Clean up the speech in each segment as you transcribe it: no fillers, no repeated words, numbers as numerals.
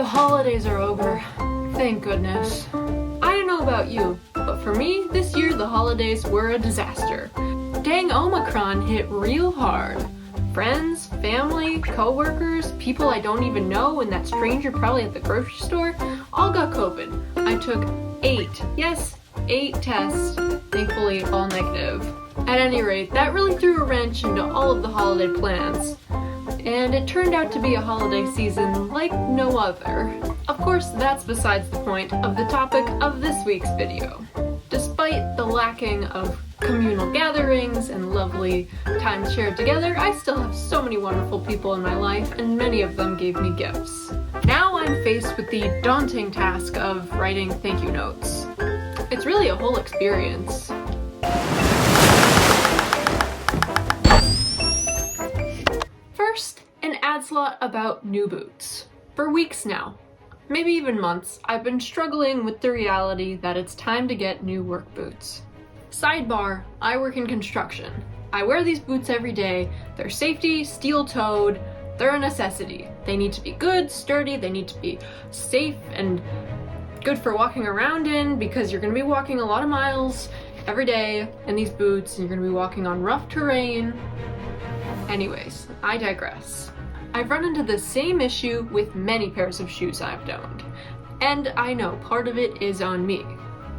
The holidays are over. Thank goodness. I don't know about you, but for me, this year the holidays were a disaster. Dang, Omicron hit real hard. Friends, family, co-workers, people I don't even know, and that stranger probably at the grocery store, all got COVID. I took 8 tests, thankfully all negative. At any rate, that really threw a wrench into all of the holiday plans. And it turned out to be a holiday season like no other. Of course, that's besides the point of the topic of this week's video. Despite the lacking of communal gatherings and lovely times shared together, I still have so many wonderful people in my life, and many of them gave me gifts. Now I'm faced with the daunting task of writing thank you notes. It's really a whole experience. First, an ad slot about new boots. For weeks now, maybe even months, I've been struggling with the reality that it's time to get new work boots. Sidebar, I work in construction. I wear these boots every day. They're safety, steel-toed, they're a necessity. They need to be good, sturdy, they need to be safe and good for walking around in because you're gonna be walking a lot of miles every day in these boots and you're gonna be walking on rough terrain. Anyways, I digress. I've run into the same issue with many pairs of shoes I've owned. And I know part of it is on me.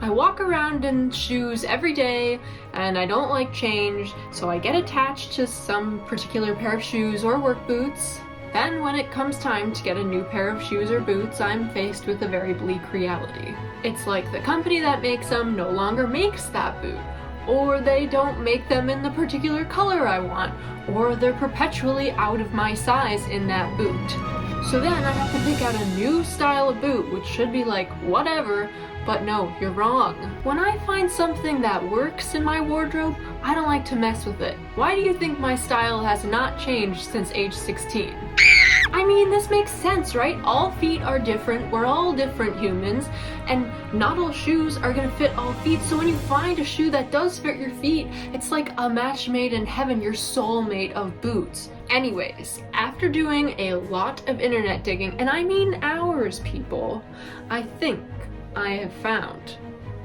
I walk around in shoes every day and I don't like change, so I get attached to some particular pair of shoes or work boots. Then when it comes time to get a new pair of shoes or boots, I'm faced with a very bleak reality. It's like the company that makes them no longer makes that boot, or they don't make them in the particular color I want, or they're perpetually out of my size in that boot. So then I have to pick out a new style of boot, which should be like whatever, but no, you're wrong. When I find something that works in my wardrobe, I don't like to mess with it. Why do you think my style has not changed since age 16? I mean, this makes sense, right? All feet are different, we're all different humans, and not all shoes are gonna fit all feet, so when you find a shoe that does fit your feet, it's like a match made in heaven, your soulmate of boots. Anyways, after doing a lot of internet digging, and I mean hours, people, I think I have found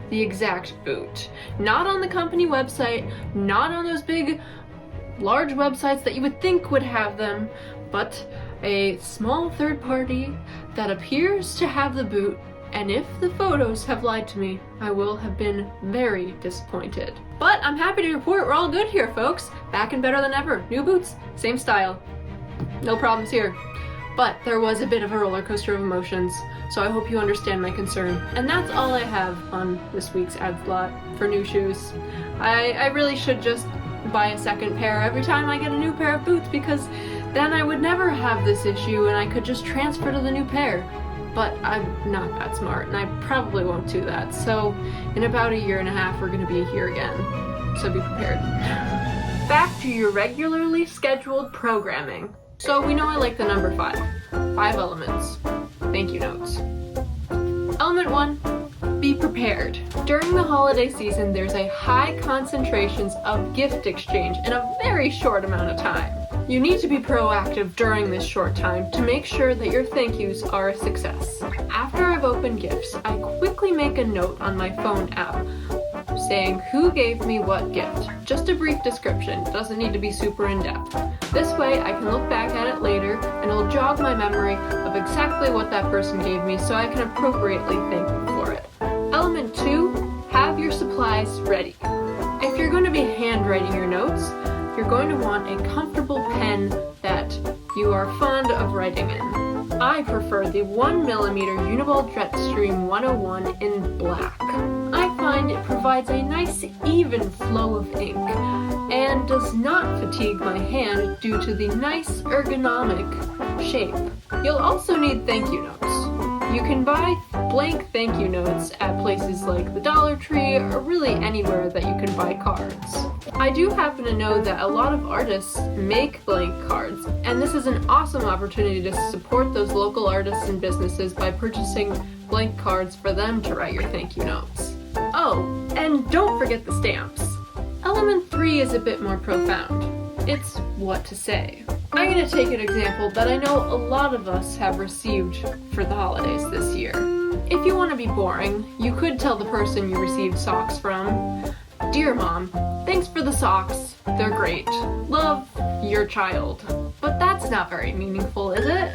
the exact boot. Not on the company website, not on those big, large websites that you would think would have them, but a small third party that appears to have the boot, and if the photos have lied to me, I will have been very disappointed. But I'm happy to report we're all good here, folks. Back and better than ever. New boots, same style. No problems here. But there was a bit of a roller coaster of emotions, so I hope you understand my concern. And that's all I have on this week's ad slot for new shoes. I really should just buy a second pair every time I get a new pair of boots, because then I would never have this issue and I could just transfer to the new pair. But I'm not that smart and I probably won't do that. So in about 1.5 years, we're gonna be here again. So be prepared. Back to your regularly scheduled programming. So we know I like the number 5. 5 elements. Thank you notes. Element 1, be prepared. During the holiday season, there's a high concentrations of gift exchange in a very short amount of time. You need to be proactive during this short time to make sure that your thank yous are a success. After I've opened gifts, I quickly make a note on my phone app saying who gave me what gift. Just a brief description, doesn't need to be super in-depth. This way I can look back at it later and it'll jog my memory of exactly what that person gave me so I can appropriately thank them for it. Element 2, have your supplies ready. If you're going to be handwriting your notes, you're going to want a comfortable pen that you are fond of writing in. I prefer the 1mm Uniball Jetstream 101 in black. I find it provides a nice even flow of ink and does not fatigue my hand due to the nice ergonomic shape. You'll also need thank you notes. You can buy blank thank you notes at places like the Dollar Tree or really anywhere that you can buy cards. I do happen to know that a lot of artists make blank cards, and this is an awesome opportunity to support those local artists and businesses by purchasing blank cards for them to write your thank you notes. Oh, and don't forget the stamps. Element 3 is a bit more profound. it's what to say. I'm going to take an example that I know a lot of us have received for the holidays this year. If you want to be boring, you could tell the person you received socks from, "Dear Mom, thanks for the socks. They're great. Love, your child." But that's not very meaningful, is it?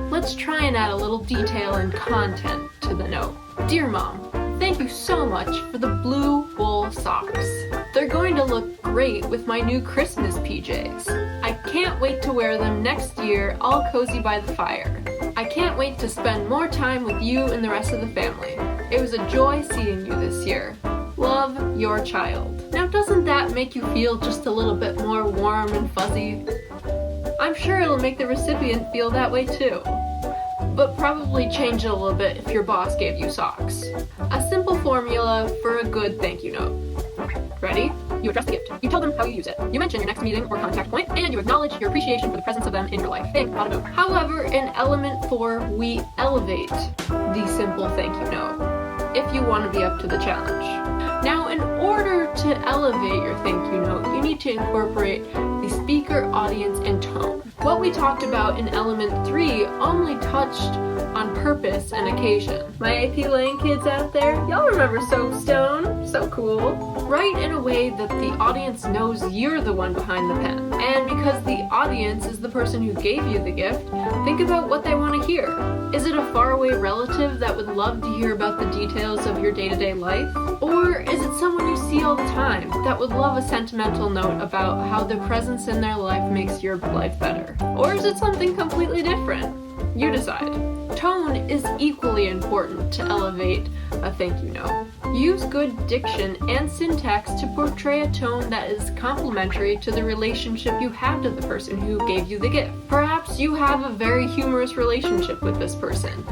Let's try and add a little detail and content to the note. "Dear Mom, thank you so much for the blue wool socks. They're going to look great with my new Christmas PJs. I can't wait to wear them next year, all cozy by the fire. I can't wait to spend more time with you and the rest of the family. It was a joy seeing you this year. Love, your child." Now, doesn't that make you feel just a little bit more warm and fuzzy? I'm sure it'll make the recipient feel that way too. But probably change it a little bit if your boss gave you socks. A simple formula for a good thank you note. Ready? You address the gift. You tell them how you use it. You mention your next meeting or contact point, and you acknowledge your appreciation for the presence of them in your life. Think, not a move. However, in element 4, we elevate the simple thank you note, if you want to be up to the challenge. Now, in order to elevate your thank you note, you need to incorporate the speaker, audience, and tone. What we talked about in element 3 only touched on purpose and occasion. My AP Lane kids out there, y'all remember Soapstone? So cool. Write in a way that the audience knows you're the one behind the pen. And because the audience is the person who gave you the gift, think about what they want to hear. Is it a faraway relative that would love to hear about the details of your day-to-day life? Or is it someone you see all the time that would love a sentimental note about how their presence in their life makes your life better? Or is it something completely different? You decide. Tone is equally important to elevate a thank you note. Use good diction and syntax to portray a tone that is complementary to the relationship you have to the person who gave you the gift. Perhaps you have a very humorous relationship with this person,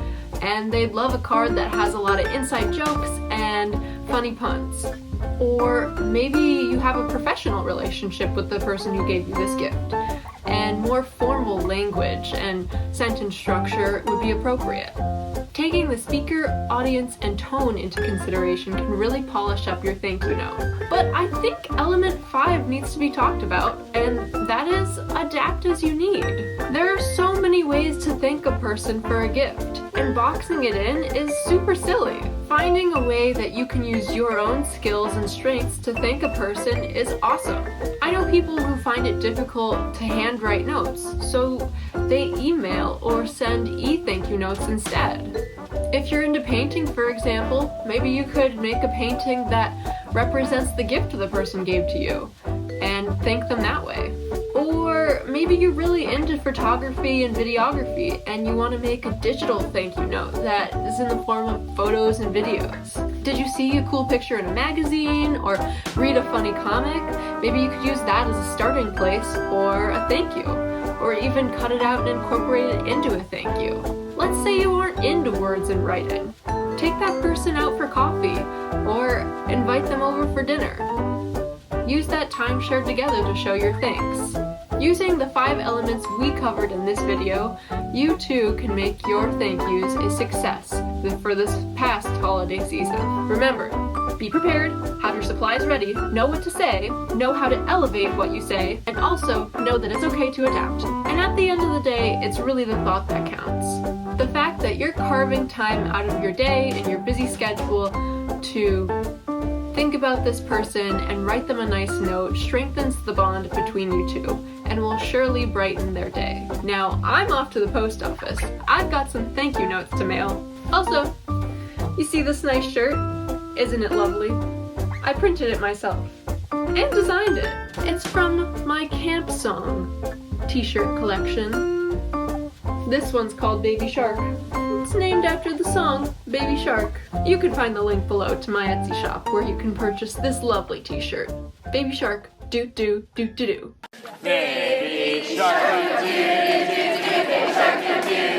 and they'd love a card that has a lot of inside jokes and funny puns. Or maybe you have a professional relationship with the person who gave you this gift, and more formal language and sentence structure would be appropriate. Taking the speaker, audience, and tone into consideration can really polish up your thank you note. But I think element 5 needs to be talked about, and that is adapt as you need. There are so many ways to thank a person for a gift, and boxing it in is super silly. Finding a way that you can use your own skills and strengths to thank a person is awesome. I know people who find it difficult to handwrite notes, so they email or send e-thank you notes instead. If you're into painting, for example, maybe you could make a painting that represents the gift the person gave to you and thank them that way. Or maybe you're really into photography and videography and you want to make a digital thank you note that is in the form of photos and videos. Did you see a cool picture in a magazine or read a funny comic? Maybe you could use that as a starting place for a thank you, or even cut it out and incorporate it into a thank you. Let's say you aren't into words and writing. Take that person out for coffee or invite them over for dinner. Use that time shared together to show your thanks. Using the 5 elements we covered in this video, you too can make your thank yous a success for this past holiday season. Remember, be prepared, have your supplies ready, know what to say, know how to elevate what you say, and also know that it's okay to adapt. And at the end of the day, it's really the thought that counts. The fact that you're carving time out of your day and your busy schedule to think about this person and write them a nice note strengthens the bond between you two and will surely brighten their day. Now, I'm off to the post office. I've got some thank you notes to mail. Also, you see this nice shirt? Isn't it lovely? I printed it myself and designed it. It's from my Camp Song t-shirt collection. This one's called Baby Shark. It's named after the song Baby Shark. You can find the link below to my Etsy shop where you can purchase this lovely t-shirt. Baby Shark, do. Baby Shark, do.